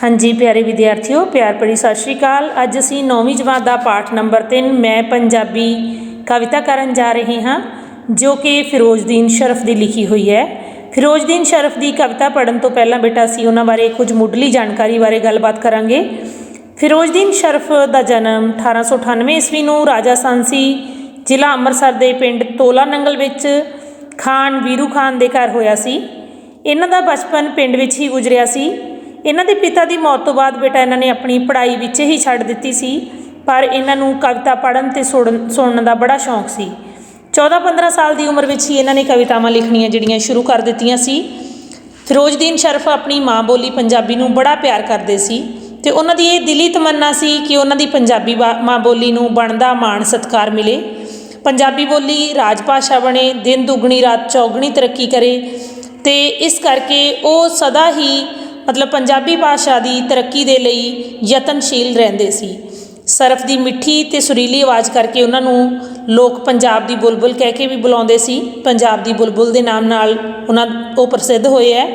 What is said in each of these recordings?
हाँ जी प्यारे विद्यार्थियों, प्यार भरी सत श्री अकाल। अज असी 9वीं जमात का पाठ नंबर 3 मैं पंजाबी कविता करन जा रहे हाँ, जो कि फिरोजदीन शरफ की लिखी हुई है। फिरोजदीन शरफ की कविता पढ़न तो पहला बेटा असी उन्हां बारे कुछ मुढ़ली जानकारी बारे गलबात करांगे। फिरोजदीन शरफ का जन्म 1898 ईस्वी नूं राजा सांसी जिला अमृतसर के पिंड तोला नंगल विच खान वीरू खान के घर होया सी। इन्हां दा बचपन पिंड विच ही गुजरिया सी। इन्हां दे पिता की मौत तो बाद बेटा इन्हां ने अपनी पढ़ाई विच ही छड्ड दित्ती सी, पर इन्हां नूं कविता पढ़न ते सुणन का बड़ा शौक सी। 14-15 साल की उम्र विच ही इन्हां ने कवितावां लिखणियां जिहड़ियां शुरू कर दित्तियां सी। फिरोजदीन शरफ अपनी माँ बोली पंजाबी नूं बड़ा प्यार करदे सी ते उन्हां दी इह दिली तमन्ना सी कि उन्हां दी पंजाबी माँ बोली नूं बनदा माण सत्कार मिले, पंजाबी बोली राज भाषा बने, दिन दुगनी रात चौगनी तरक्की करे। ते इस करके वो सदा ही मतलब पंजाबी भाषा की तरक्की के लिए यतनशील रहंदे सी। सरफ की मिठी ते सुरीली आवाज़ करके उन्होंने लोग पंजाब की बुलबुल कह के भी बुलाते सी। पंजाब की बुलबुल के नाम नाल वो प्रसिद्ध होए है।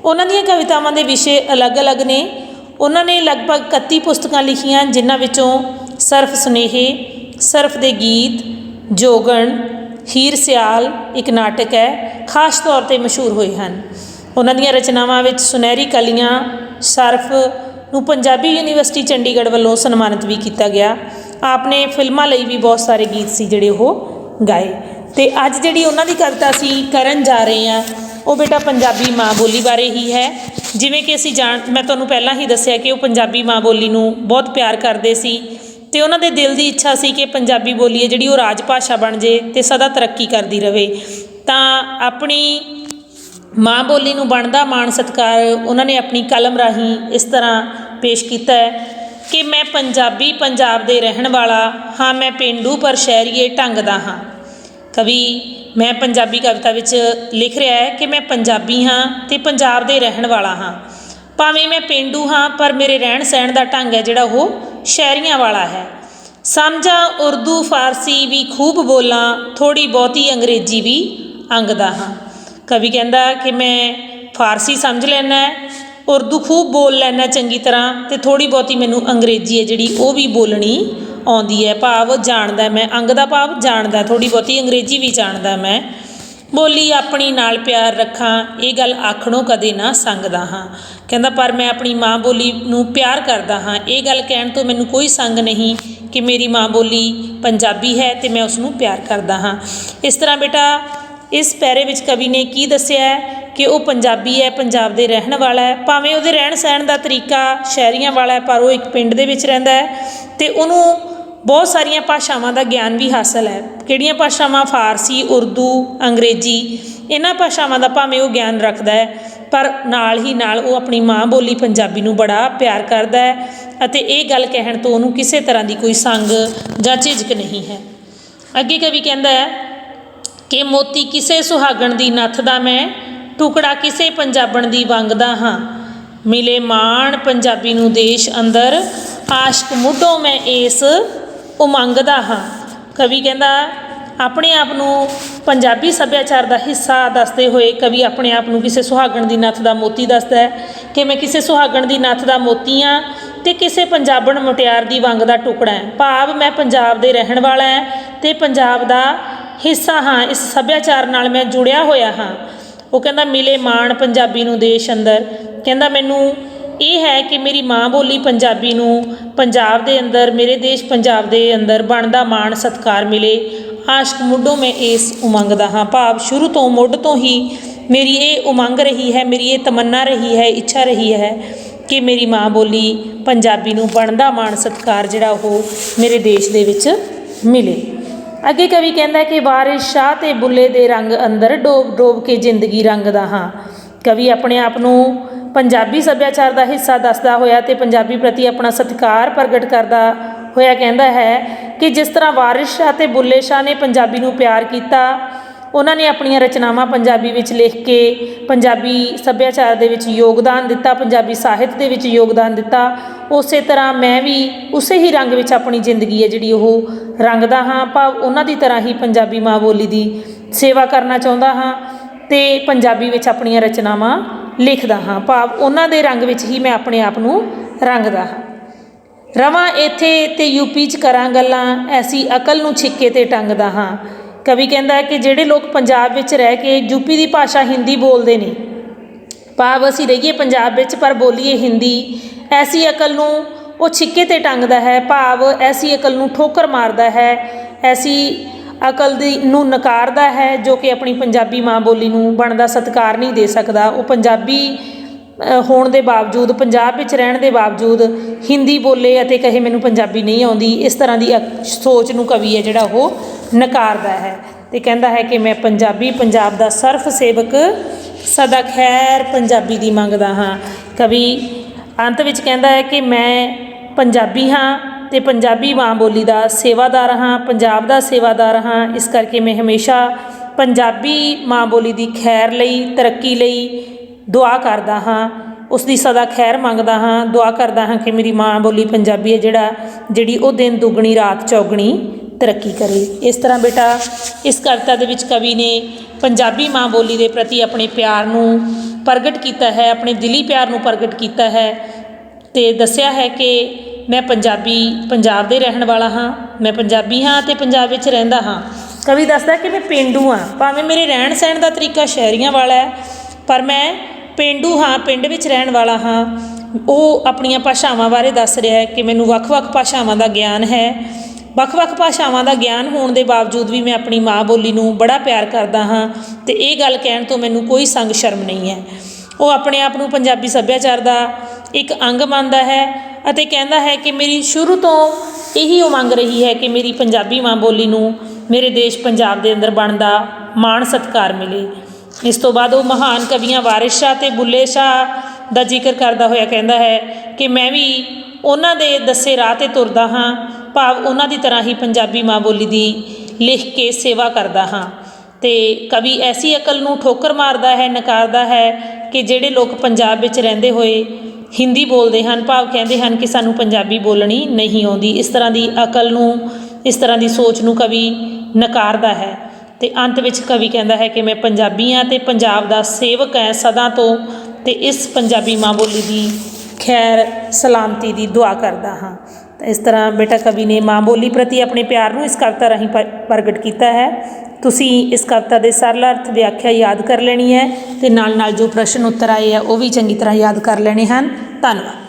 उन्हां दीयां कवितावां दे विषय अलग अलग ने। उन्होंने लगभग 31 पुस्तकां लिखियां, जिन्हां विचों सरफ सुनेहे, सरफ दे गीत, जोगण, हीर सियाल एक नाटक है, खास तौर पर मशहूर होए हैं। उन्हां दीयां रचनावां विच सुनहरी कलियां सरफ नूं पंजाबी यूनीवर्सिटी चंडीगढ़ वालों सन्मानित भी किया गया। आपने फिल्मां लई भी बहुत सारे गीत सी जिहड़े वो गाए। ते अज जिहड़ी उन्हां दी कविता असीं करन जा रहे हैं वो बेटा पंजाबी माँ बोली बारे ही है। जिवें कि असीं मैं तुहानूं पहलां ही दस्सिया कि वो पंजाबी माँ बोली नूं बहुत प्यार करदे सी ते उन्हां दे दिल की इच्छा सी कि पंजाबी बोली है जिहड़ी वो राज भाषा बन जे ते सदा तरक्की करदी रहे। तां अपनी माँ बोली नूं बनदा माण सत्कार उन्होंने अपनी कलम राही इस तरह पेश किया है कि मैं पंजाबी पंजाब दे रहन वाला हाँ, मैं पेंडू पर शहरीए ढंग दा हाँ। कवि मैं पंजाबी कविता विच लिख रहा है कि मैं पंजाबी हाँ ते पंजाब दे रहन वाला हाँ। भावें मैं पेंडू हाँ पर मेरे रहन सहन का ढंग है जिहड़ा वो शहरियां वाला है। समझा उर्दू फारसी भी खूब बोला, थोड़ी बहुती अंग्रेजी भी अंगदा हाँ। कवि कहता कि मैं फारसी समझ लैना, उर्दू खूब बोल लैना चंगी तरह, तो थोड़ी बहुती मैनू अंग्रेजी है जिहड़ी वो भी बोलनी आउंदी है। भाव जानदा मैं, अंग दा भाव जानदा, थोड़ी बहुती अंग्रेजी भी जानदा मैं। बोली अपनी नाल प्यार रखा, ये गल आखणों कदे ना संगदा हाँ। कहता पर मैं अपनी माँ बोली नूं प्यार करदा हाँ, ये गल कहण तो मैनू कोई संग नहीं कि मेरी माँ बोली पंजाबी है तो मैं उसनूं प्यार करदा हाँ। इस तरह बेटा इस पैरे विच कवि ने की दस्सिया है कि वह पंजाबी है, पंजाब दे रहन वाला है। भावें उहदे रहन सहन का तरीका शहरियां वाला है पर वो एक पिंड दे विच रहिंदा है ते उहनूं बहुत सारिया भाषावां का ज्ञान भी हासिल है। किहड़ियां भाषावां? फारसी, उर्दू, अंग्रेजी, इन्हां भाषावां का भावें वो ज्ञान रखता है पर नाल ही नाल वो अपनी माँ बोली पंजाबी नूं बड़ा प्यार करता है अते ये गल कहण तो उहनूं किसी तरह की कोई संग जां झिझक नहीं है। अगे कवि कहता है कि मोती किसे सुहागण दी नथदा मैं, टुकड़ा किसे पंजाबण दी वंगदा हाँ। मिले माण पंजाबी नूं देश अंदर, आशक मुढ़ों मैं इस उमंगदा हाँ। कवि कहता अपने आप नूं पंजाबी सभ्याचार का हिस्सा दसदे हुए कवि अपने आप नूं किसी सुहागण दी नथ दा मोती दसदा है कि मैं किसी सुहागण दी नथ दा मोती हाँ ते किसी पंजाबण मुटियार दी वंग दा टुकड़ा है। भाव मैं पंजाब दे रहण वाला है ते पंजाब दा हिस्सा हाँ, इस सभ्याचार नाल मैं जुड़िया होया हाँ। वो कहता मिले माण पंजाबी नूं देश अंदर, कहता मैनू ये है कि मेरी माँ बोली पंजाबी नूं पंजाब दे अंदर, मेरे देश पंजाब दे अंदर बनदा माण सत्कार मिले। आशक मुढ़ों में इस उमंग दा हाँ, भाव शुरू तो मुढ़ तो ही मेरी ये उमंग रही है, मेरी ये तमन्ना रही है, इच्छा रही है कि मेरी माँ बोली पंजाबी नूं बनदा माण सत्कार जिहड़ा वो मेरे देश दे विच मिले। अगे कवि कहता है कि वारिस शाह ते बुले दे रंग अंदर डोब डोब के जिंदगी रंगदा हाँ। कवि अपने आप नूं पंजाबी सभ्याचार का हिस्सा दसदा होया ते पंजाबी प्रति अपना सत्कार प्रगट करदा होया कहता है कि जिस तरह वारिस शाह ते बुले शाह ने पंजाबी नूं प्यार किया, उन्होंने अपनी रचनावां पंजाबी विच लिख के पंजाबी सभ्याचार दे विच योगदान दिता, पंजाबी साहित्य दे विच योगदान दिता, उस तरह मैं भी उस ही रंग विच अपनी जिंदगी है जिहड़ी वो रंगदा हाँ। भाव उन्हां दी तरह ही पंजाबी माँ बोली दी सेवा करना चाहुंदा हाँ ते पंजाबी विच अपनी रचनावां ਲਿਖਦਾ ਹਾਂ, ਭਾਵ ਉਹਨਾਂ ਦੇ ਰੰਗ ਵਿੱਚ ਹੀ ਮੈਂ ਆਪਣੇ ਆਪ ਨੂੰ ਰੰਗਦਾ ਹਾਂ। ਰਵਾਂ ਇੱਥੇ ਤੇ ਯੂਪੀ 'ਚ ਕਰਾਂ ਗੱਲਾਂ, ਐਸੀ ਅਕਲ ਨੂੰ ਛਿੱਕੇ 'ਤੇ ਟੰਗਦਾ ਹਾਂ। ਕਵੀ ਕਹਿੰਦਾ ਕਿ ਜਿਹੜੇ ਲੋਕ ਪੰਜਾਬ ਵਿੱਚ ਰਹਿ ਕੇ ਯੂਪੀ ਦੀ ਭਾਸ਼ਾ ਹਿੰਦੀ ਬੋਲਦੇ ਨੇ, ਭਾਵ ਅਸੀਂ ਰਹੀਏ ਪੰਜਾਬ ਵਿੱਚ ਪਰ ਬੋਲੀਏ ਹਿੰਦੀ, ਐਸੀ ਅਕਲ ਨੂੰ ਉਹ ਛਿੱਕੇ 'ਤੇ ਟੰਗਦਾ ਹੈ, ਭਾਵ ਐਸੀ ਅਕਲ ਨੂੰ ਠੋਕਰ ਮਾਰਦਾ ਹੈ, ਐਸੀ ਅਕਲ ਨੂੰ ਨਕਾਰਦਾ ਹੈ ਜੋ ਕਿ ਆਪਣੀ ਪੰਜਾਬੀ ਮਾਂ ਬੋਲੀ ਨੂੰ ਬਣਦਾ ਸਤਿਕਾਰ ਨਹੀਂ ਦੇ ਸਕਦਾ। ਉਹ ਪੰਜਾਬੀ ਹੋਣ ਦੇ ਬਾਵਜੂਦ, ਪੰਜਾਬ ਵਿੱਚ ਰਹਿਣ ਦੇ ਬਾਵਜੂਦ ਹਿੰਦੀ ਬੋਲੇ ਅਤੇ ਕਹੇ ਮੈਨੂੰ ਪੰਜਾਬੀ ਨਹੀਂ ਆਉਂਦੀ। ਇਸ ਤਰ੍ਹਾਂ ਦੀ ਸੋਚ ਨੂੰ ਕਵੀ ਹੈ ਜਿਹੜਾ ਉਹ ਨਕਾਰਦਾ ਹੈ ਅਤੇ ਕਹਿੰਦਾ ਹੈ ਕਿ ਮੈਂ ਪੰਜਾਬੀ, ਪੰਜਾਬ ਦਾ ਸਰਫ ਸੇਵਕ, ਸਦਾ ਖੈਰ ਪੰਜਾਬੀ ਦੀ ਮੰਗਦਾ ਹਾਂ। ਕਵੀ ਅੰਤ ਵਿੱਚ ਕਹਿੰਦਾ ਹੈ ਕਿ ਮੈਂ ਪੰਜਾਬੀ ਹਾਂ ਅਤੇ ਪੰਜਾਬੀ ਮਾਂ ਬੋਲੀ ਦਾ ਸੇਵਾਦਾਰ ਹਾਂ, ਪੰਜਾਬ ਦਾ ਸੇਵਾਦਾਰ ਹਾਂ। ਇਸ ਕਰਕੇ ਮੈਂ ਹਮੇਸ਼ਾ ਪੰਜਾਬੀ ਮਾਂ ਬੋਲੀ ਦੀ ਖੈਰ ਲਈ, ਤਰੱਕੀ ਲਈ ਦੁਆ ਕਰਦਾ ਹਾਂ, ਉਸ ਦੀ ਸਦਾ ਖੈਰ ਮੰਗਦਾ ਹਾਂ, ਦੁਆ ਕਰਦਾ ਹਾਂ ਕਿ ਮੇਰੀ ਮਾਂ ਬੋਲੀ ਪੰਜਾਬੀ ਹੈ ਜਿਹੜੀ ਉਹ ਦਿਨ ਦੁੱਗਣੀ ਰਾਤ ਚੌਗਣੀ ਤਰੱਕੀ ਕਰੇ। ਇਸ ਤਰ੍ਹਾਂ ਬੇਟਾ ਇਸ ਕਵਿਤਾ ਦੇ ਵਿੱਚ ਕਵੀ ਨੇ ਪੰਜਾਬੀ ਮਾਂ ਬੋਲੀ ਦੇ ਪ੍ਰਤੀ ਆਪਣੇ ਪਿਆਰ ਨੂੰ ਪ੍ਰਗਟ ਕੀਤਾ ਹੈ, ਆਪਣੇ ਦਿਲੀ ਪਿਆਰ ਨੂੰ ਪ੍ਰਗਟ ਕੀਤਾ ਹੈ ਅਤੇ ਦੱਸਿਆ ਹੈ ਕਿ ਮੈਂ ਪੰਜਾਬੀ, ਪੰਜਾਬ ਦੇ ਰਹਿਣ ਵਾਲਾ ਹਾਂ, ਮੈਂ ਪੰਜਾਬੀ ਹਾਂ ਅਤੇ ਪੰਜਾਬ ਵਿੱਚ ਰਹਿੰਦਾ ਹਾਂ। ਕਵੀ ਦੱਸਦਾ ਕਿ ਮੈਂ ਪੇਂਡੂ ਹਾਂ, ਭਾਵੇਂ ਮੇਰੇ ਰਹਿਣ ਸਹਿਣ ਦਾ ਤਰੀਕਾ ਸ਼ਹਿਰੀਆਂ ਵਾਲਾ ਹੈ ਪਰ ਮੈਂ ਪੇਂਡੂ ਹਾਂ, ਪਿੰਡ ਵਿੱਚ ਰਹਿਣ ਵਾਲਾ ਹਾਂ। ਉਹ ਆਪਣੀਆਂ ਭਾਸ਼ਾਵਾਂ ਬਾਰੇ ਦੱਸ ਰਿਹਾ ਹੈ ਕਿ ਮੈਨੂੰ ਵੱਖ-ਵੱਖ ਭਾਸ਼ਾਵਾਂ ਦਾ ਗਿਆਨ ਹੈ। ਵੱਖ-ਵੱਖ ਭਾਸ਼ਾਵਾਂ ਦਾ ਗਿਆਨ ਹੋਣ ਦੇ ਬਾਵਜੂਦ ਵੀ ਮੈਂ ਆਪਣੀ ਮਾਂ ਬੋਲੀ ਨੂੰ ਬੜਾ ਪਿਆਰ ਕਰਦਾ ਹਾਂ ਅਤੇ ਇਹ ਗੱਲ ਕਹਿਣ ਤੋਂ ਮੈਨੂੰ ਕੋਈ ਸੰਗ ਸ਼ਰਮ ਨਹੀਂ ਹੈ। ਉਹ ਆਪਣੇ ਆਪ ਨੂੰ ਪੰਜਾਬੀ ਸੱਭਿਆਚਾਰ ਦਾ ਇੱਕ ਅੰਗ ਮੰਨਦਾ ਹੈ ਅਤੇ ਕਹਿੰਦਾ ਹੈ ਕਿ ਮੇਰੀ ਸ਼ੁਰੂ ਤੋਂ ਇਹੀ ਉਮੰਗ ਰਹੀ ਹੈ ਕਿ ਮੇਰੀ ਪੰਜਾਬੀ ਮਾਂ ਬੋਲੀ ਨੂੰ ਮੇਰੇ ਦੇਸ਼ ਪੰਜਾਬ ਦੇ ਅੰਦਰ ਬਣਦਾ ਮਾਣ ਸਤਿਕਾਰ ਮਿਲੇ। ਇਸ ਤੋਂ ਬਾਅਦ ਉਹ ਮਹਾਨ ਕਵੀਆਂ ਵਾਰਿਸ ਸ਼ਾਹ ਅਤੇ ਬੁੱਲੇ ਸ਼ਾਹ ਦਾ ਜ਼ਿਕਰ ਕਰਦਾ ਹੋਇਆ ਕਹਿੰਦਾ ਹੈ ਕਿ ਮੈਂ ਵੀ ਉਹਨਾਂ ਦੇ ਦੱਸੇ ਰਾਹ 'ਤੇ ਤੁਰਦਾ ਹਾਂ, ਭਾਵ ਉਹਨਾਂ ਦੀ ਤਰ੍ਹਾਂ ਹੀ ਪੰਜਾਬੀ ਮਾਂ ਬੋਲੀ ਦੀ ਲਿਖ ਕੇ ਸੇਵਾ ਕਰਦਾ ਹਾਂ। ਅਤੇ ਕਵੀ ਐਸੀ ਅਕਲ ਨੂੰ ਠੋਕਰ ਮਾਰਦਾ ਹੈ, ਨਕਾਰਦਾ ਹੈ ਕਿ ਜਿਹੜੇ ਲੋਕ ਪੰਜਾਬ ਵਿੱਚ ਰਹਿੰਦੇ ਹੋਏ ਹਿੰਦੀ ਬੋਲਦੇ ਹਨ, ਭਾਵ ਕਹਿੰਦੇ ਹਨ ਕਿ ਸਾਨੂੰ ਪੰਜਾਬੀ ਬੋਲਣੀ ਨਹੀਂ ਆਉਂਦੀ। ਇਸ ਤਰ੍ਹਾਂ ਦੀ ਅਕਲ ਨੂੰ, ਇਸ ਤਰ੍ਹਾਂ ਦੀ ਸੋਚ ਨੂੰ ਕਵੀ ਨਕਾਰਦਾ ਹੈ ਅਤੇ ਅੰਤ ਵਿੱਚ ਕਵੀ ਕਹਿੰਦਾ ਹੈ ਕਿ ਮੈਂ ਪੰਜਾਬੀ ਹਾਂ ਅਤੇ ਪੰਜਾਬ ਦਾ ਸੇਵਕ ਹੈ ਸਦਾ ਤੋਂ, ਅਤੇ ਇਸ ਪੰਜਾਬੀ ਮਾਂ ਬੋਲੀ ਦੀ ਖੈਰ ਸਲਾਮਤੀ ਦੀ ਦੁਆ ਕਰਦਾ ਹਾਂ। ਤਾਂ ਇਸ ਤਰ੍ਹਾਂ ਬੇਟਾ ਕਵੀ ਨੇ ਮਾਂ ਬੋਲੀ ਪ੍ਰਤੀ ਆਪਣੇ ਪਿਆਰ ਨੂੰ ਇਸ ਕਵਿਤਾ ਰਾਹੀਂ ਪ੍ਰਗਟ ਕੀਤਾ ਹੈ। ਤੁਸੀਂ ਇਸ ਕਵਿਤਾ ਦੇ ਸਰਲ ਅਰਥ ਵਿਆਖਿਆ ਯਾਦ ਕਰ ਲੈਣੀ ਹੈ ਅਤੇ ਨਾਲ ਨਾਲ ਜੋ ਪ੍ਰਸ਼ਨ ਉੱਤਰ ਆਏ ਆ ਉਹ ਵੀ ਚੰਗੀ ਤਰ੍ਹਾਂ ਯਾਦ ਕਰ ਲੈਣੇ ਹਨ। ਧੰਨਵਾਦ।